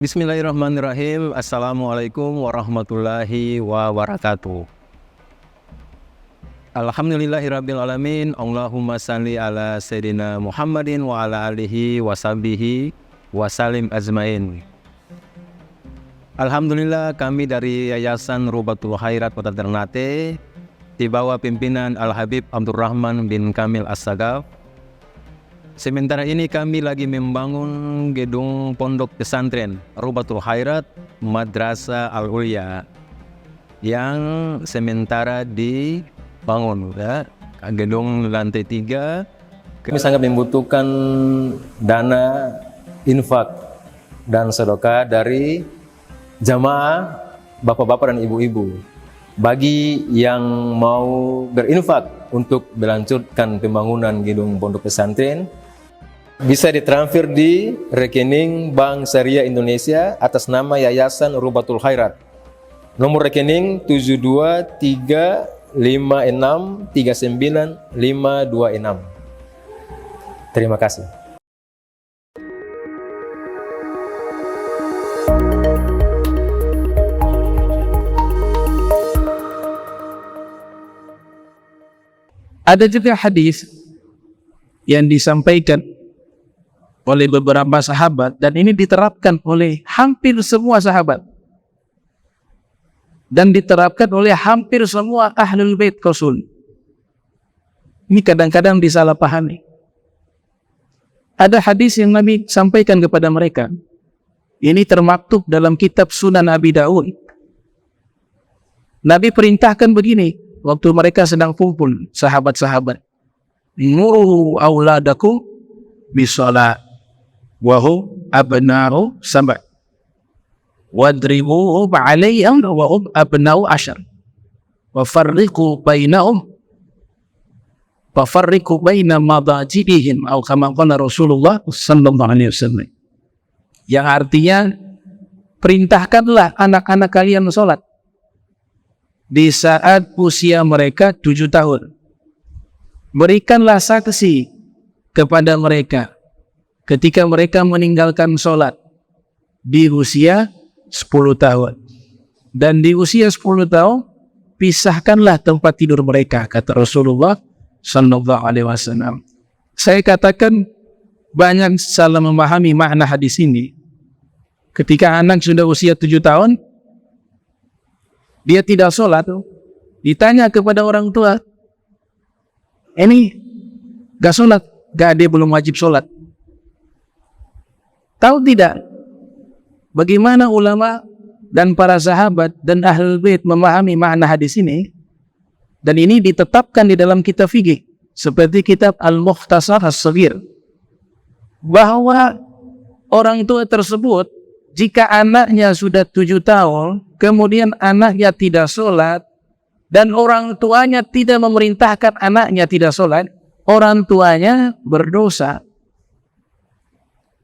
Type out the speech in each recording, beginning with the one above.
Bismillahirrahmanirrahim. Assalamualaikum warahmatullahi wabarakatuh. Alhamdulillahirrabbilalamin. Allahumma salli ala Sayyidina Muhammadin wa ala alihi wa sahbihi wa salim azmain. Alhamdulillah, kami dari Yayasan Rubatul Khairat Kota Ternate di bawah pimpinan Al-Habib Abdurrahman bin Kamil As-Sagaf. Sementara ini kami lagi membangun gedung pondok pesantren Rubatul Khairat Madrasah Al-Ulya yang sementara dibangun, ya. Gedung lantai 3. Kami sangat membutuhkan dana infak dan sedekah dari jamaah bapak-bapak dan ibu-ibu. Bagi yang mau berinfak untuk melanjutkan pembangunan gedung pondok pesantren, bisa ditransfer di rekening Bank Syariah Indonesia atas nama Yayasan Rubatul Khairat. Nomor rekening 72356395526. Terima kasih. Ada juga hadis yang disampaikan oleh beberapa sahabat dan ini diterapkan oleh hampir semua sahabat dan diterapkan oleh hampir semua ahlul bait Rasul. Ini kadang-kadang disalahpahami. Ada hadis yang Nabi sampaikan kepada mereka. Ini termaktub dalam kitab Sunan Abi Daud. Nabi perintahkan begini waktu mereka sedang kumpul, sahabat-sahabat. Muru auladakum bisalat wahum abna'u sab'a wadribuhum 'alayhim wa hum abna'u 'ashar wa farriqu baina madajibihim atau kama qala Rasulullah sallallahu alaihi wasallam, yang artinya perintahkanlah anak-anak kalian salat di saat usia mereka 7 tahun. Berikanlah saksi kepada mereka ketika mereka meninggalkan sholat di usia 10 tahun. Dan di usia 10 tahun, pisahkanlah tempat tidur mereka, kata Rasulullah sallallahu alaihi wasallam. Saya katakan banyak salah memahami makna hadis ini. Ketika anak sudah usia 7 tahun, dia tidak sholat, ditanya kepada orang tua, ini gak sholat? Gak, dia belum wajib sholat. Tahu tidak bagaimana ulama dan para sahabat dan ahlul bait memahami makna hadis ini? Dan ini ditetapkan di dalam kitab fikih seperti kitab Al-Mukhtasar As-Shaghir, bahwa orang tua tersebut jika anaknya sudah 7 tahun kemudian anaknya tidak sholat dan orang tuanya tidak memerintahkan anaknya tidak sholat, orang tuanya berdosa.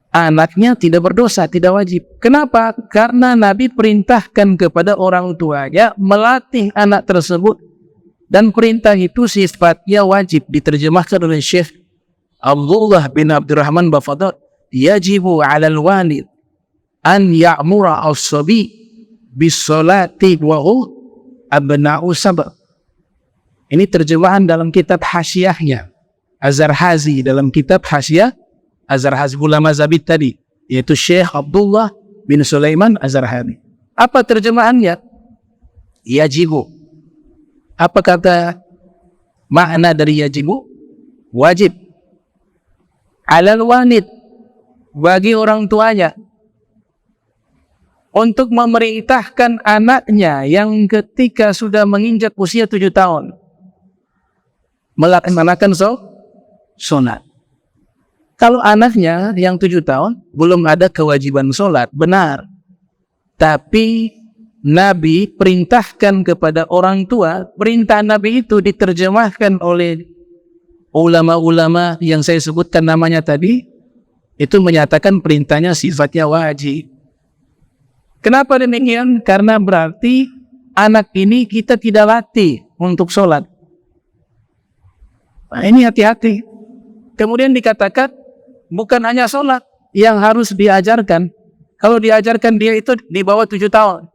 Anaknya tidak berdosa, tidak wajib. Kenapa? Karena Nabi perintahkan kepada orang tuanya melatih anak tersebut, dan perintah itu sifatnya wajib. Diterjemahkan oleh Syekh Abdullah bin Abdurrahman Bafadar, yajibu 'alal walid an ya'mura as-sabi bis-salati wa hum abna'u sab'a. Ini terjemahan dalam kitab hasyiahnya Az-Zarhazi, dalam kitab hasyiah Az-Zarhazi ulama Zabid tadi, yaitu Syekh Abdullah bin Sulaiman Az-Zarhazi. Apa terjemahannya? Yajibu. Apa kata makna dari yajibu? Wajib. 'Alal walid, bagi orang tuanya, untuk memerintahkan anaknya yang ketika sudah menginjak usia 7 tahun melaksanakan sholat. Kalau anaknya yang 7 tahun belum ada kewajiban sholat, benar. Tapi Nabi perintahkan kepada orang tua, perintah Nabi itu diterjemahkan oleh ulama-ulama yang saya sebutkan namanya tadi, itu menyatakan perintahnya sifatnya wajib. Kenapa demikian? Karena berarti anak ini kita tidak latih untuk sholat. Nah, ini hati-hati. Kemudian dikatakan bukan hanya sholat yang harus diajarkan, Kalau diajarkan dia itu di bawah 7 tahun.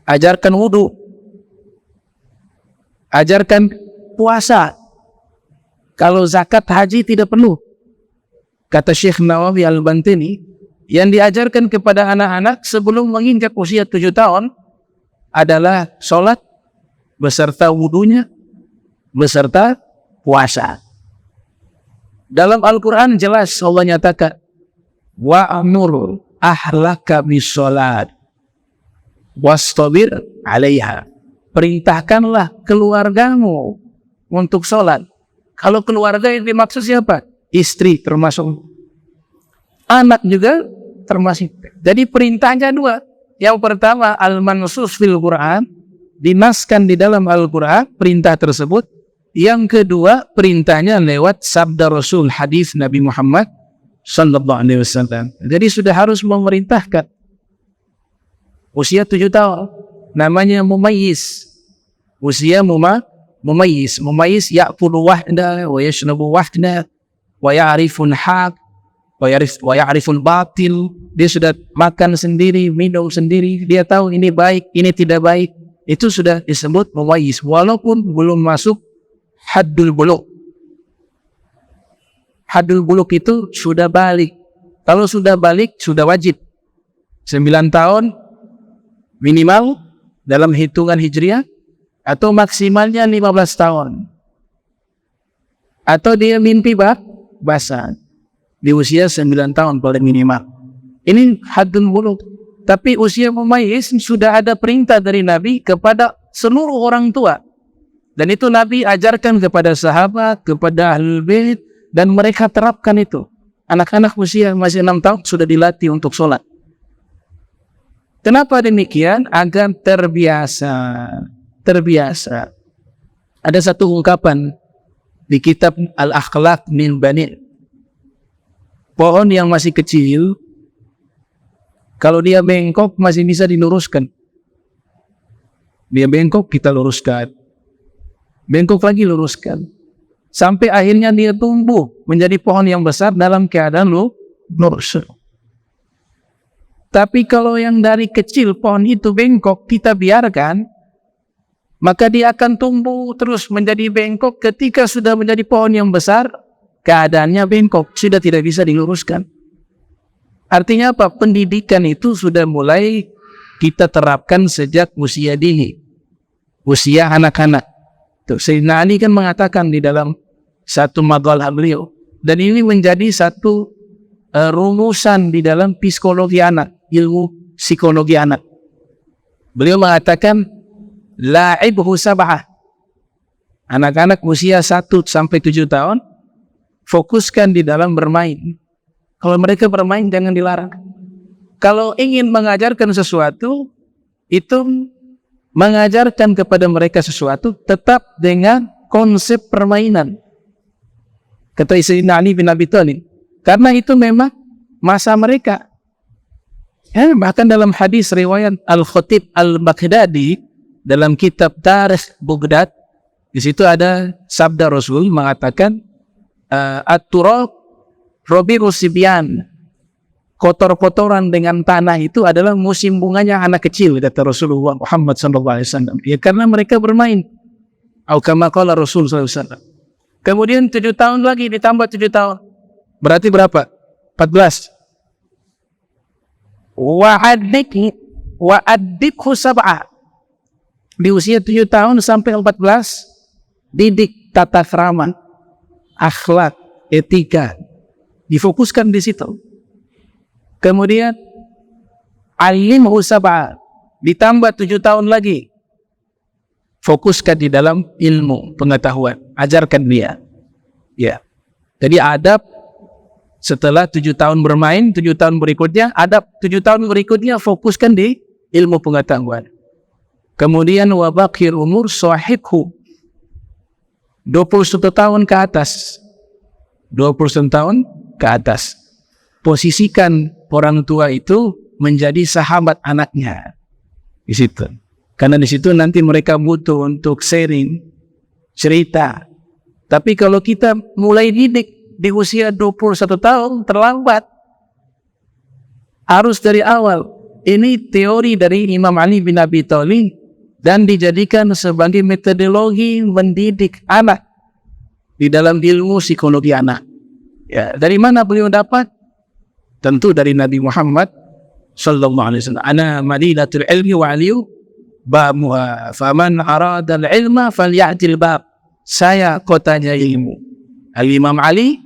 Ajarkan wudu. Ajarkan puasa. Kalau zakat haji tidak perlu. Kata Syekh Nawawi Al-Bantini, yang diajarkan kepada anak-anak sebelum menginjak usia 7 tahun adalah sholat beserta wudunya, beserta puasa. Dalam Al-Quran jelas Allah nyatakan, wa'amur ahlaka bisolat wastabir alaiha. Perintahkanlah keluargamu untuk sholat. Kalau keluarga yang dimaksud siapa? Istri termasuk. Anak juga termasuk. Jadi perintahnya dua. Yang pertama, al-mansus fil Quran, dinaskan di dalam Al-Quran, perintah tersebut. Yang kedua, perintahnya lewat sabda Rasul, hadis Nabi Muhammad sallallahu alaihi wasallam. Jadi sudah harus memerintahkan. Usia 7 tahun, namanya mumayyiz. Usia mumayyiz. Mumayyiz ya'kulu wahda wa yashrabu wahda wa ya'rifun haq wa ya'rifun batil. Dia sudah makan sendiri, minum sendiri, dia tahu ini baik, ini tidak baik. Itu sudah disebut mumayyiz walaupun belum masuk haddul bulugh. Haddul bulugh itu sudah balik. Kalau sudah balik, sudah wajib 9 tahun minimal dalam hitungan hijriah, atau maksimalnya 15 tahun. Atau dia mimpi basah di usia 9 tahun paling minimal. Ini haddul bulugh. Tapi usia mumayyiz sudah ada perintah dari Nabi kepada seluruh orang tua. Dan itu Nabi ajarkan kepada sahabat, kepada ahlul bait, dan mereka terapkan itu. Anak-anak usia masih 6 tahun sudah dilatih untuk sholat. Kenapa demikian? Agar terbiasa. Ada satu ungkapan di kitab Al-Akhlaq min Bani. Pohon yang masih kecil, kalau dia bengkok masih bisa diluruskan. Dia bengkok, kita luruskan. Bengkok lagi, luruskan. Sampai akhirnya dia tumbuh menjadi pohon yang besar dalam keadaan lurus. Tapi kalau yang dari kecil pohon itu bengkok, kita biarkan, maka dia akan tumbuh terus menjadi bengkok. Ketika sudah menjadi pohon yang besar, keadaannya bengkok, sudah tidak bisa diluruskan. Artinya apa? Pendidikan itu sudah mulai kita terapkan sejak usia dini, usia anak-anak. Sayyidina Ali kan mengatakan di dalam satu maqalah beliau, dan ini menjadi satu rumusan di dalam psikologi anak, ilmu psikologi anak. Beliau mengatakan, la'ibhu sab'ah. Anak-anak usia 1 sampai 7 tahun, fokuskan di dalam bermain. Kalau mereka bermain, jangan dilarang. Kalau ingin mengajarkan sesuatu, itu mengajarkan kepada mereka sesuatu tetap dengan konsep permainan. Kata Sayyidina Ali bin Abi Thalib, karena itu memang masa mereka. Ya, bahkan dalam hadis riwayat Al-Khatib Al-Baghdadi dalam kitab Tarikh Baghdad, di situ ada sabda Rasul mengatakan, at-turab rabi'us sibyan. Kotor-kotoran dengan tanah itu adalah musim bunganya anak kecil, kata Rasulullah Muhammad SAW. Ya, karena mereka bermain. Atau kama qala Rasul SAW. Kemudian 7 tahun lagi ditambah 7 tahun. Berarti berapa? 14. Wa'adibhu sab'ah. Di usia 7 tahun sampai 14, didik tata krama, akhlak, etika. Difokuskan di situ. Kemudian alimhu sab'ah, ditambah 7 tahun lagi, fokuskan di dalam ilmu pengetahuan, ajarkan dia. Ya. Jadi adab setelah 7 tahun bermain, 7 tahun berikutnya, adab 7 tahun berikutnya fokuskan di ilmu pengetahuan. Kemudian wabakir umur sahibhu, 21 tahun ke atas. 21 tahun ke atas. Posisikan orang tua itu menjadi sahabat anaknya di situ. Karena di situ nanti mereka butuh untuk sharing, cerita. Tapi kalau kita mulai didik di usia 21 tahun, terlambat. harus dari awal. Ini teori dari Imam Ali bin Abi Thalib dan dijadikan sebagai metodologi mendidik anak di dalam ilmu psikologi anak. Ya, dari mana beliau dapat? Tentu dari Nabi Muhammad sallallahu alaihi wasallam. Ana madinatul ilmi wa aliyu babuha faman arada al-ilma falyatil bab. Saya kotanya ilmu. Al-Imam Ali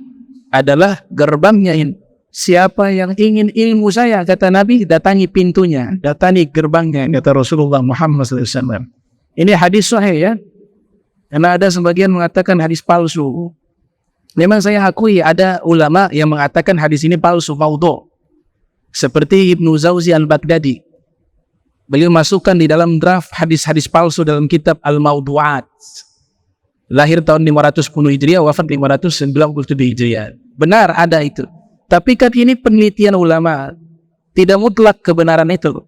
adalah gerbangnya ilmu. Siapa yang ingin ilmu saya, kata Nabi, datangi pintunya, datangi gerbangnya, kata Rasulullah Muhammad SAW. Ini hadis sahih ya. Karena ada sebagian mengatakan hadis palsu. Memang saya akui ada ulama yang mengatakan hadis ini palsu, maudhu'. Seperti Ibnu Zawzi al-Baghdadi. Beliau masukkan di dalam draft hadis-hadis palsu dalam kitab Al-Mawdu'at. Lahir tahun 510 Hijriah, wafat 597 Hijriah. Benar ada itu. Tapi kan ini penelitian ulama, tidak mutlak kebenaran itu.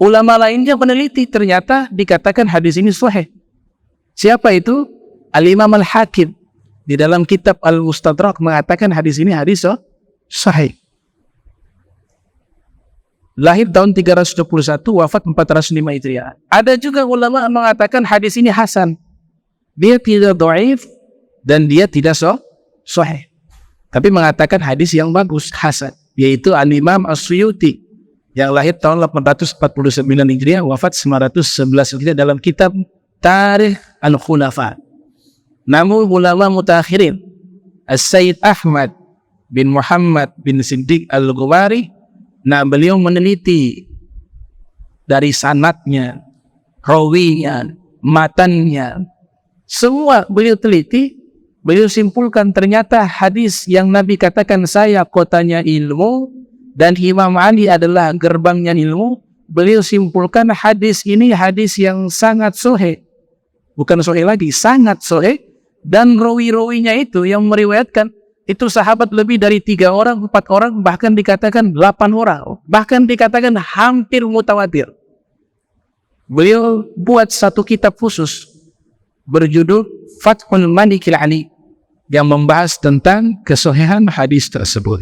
Ulama lainnya meneliti, ternyata dikatakan hadis ini sahih. Siapa itu? Al-Imam Al-Hakim di dalam kitab Al-Mustadrak mengatakan hadis ini hadis sahih. Lahir tahun 321, wafat 405 Hijriah. Ada juga ulama mengatakan hadis ini hasan. Dia tidak dhaif dan dia tidak sahih. Tapi mengatakan hadis yang bagus, hasan, yaitu Al-Imam As-Suyuti yang lahir tahun 849 Hijriah, wafat 911 Hijriah dalam kitab Tarikh Al-Khulafa. Namun ulama mutakhirin, As-Sayyid Ahmad bin Muhammad bin Siddiq Al-Ghumari, beliau meneliti dari sanadnya, rawinya, matannya, semua beliau teliti. Beliau simpulkan ternyata hadis yang Nabi katakan saya kotanya ilmu dan Imam Ali adalah gerbangnya ilmu. Beliau simpulkan hadis ini hadis yang sangat sahih. Bukan sahih lagi, sangat sahih. Dan rawi-rawinya itu yang meriwayatkan itu sahabat lebih dari 3 orang, 4 orang, bahkan dikatakan 8 orang. Bahkan dikatakan hampir mutawatir. Beliau buat satu kitab khusus berjudul Fathul Malikil Ali yang membahas tentang kesahihan hadis tersebut.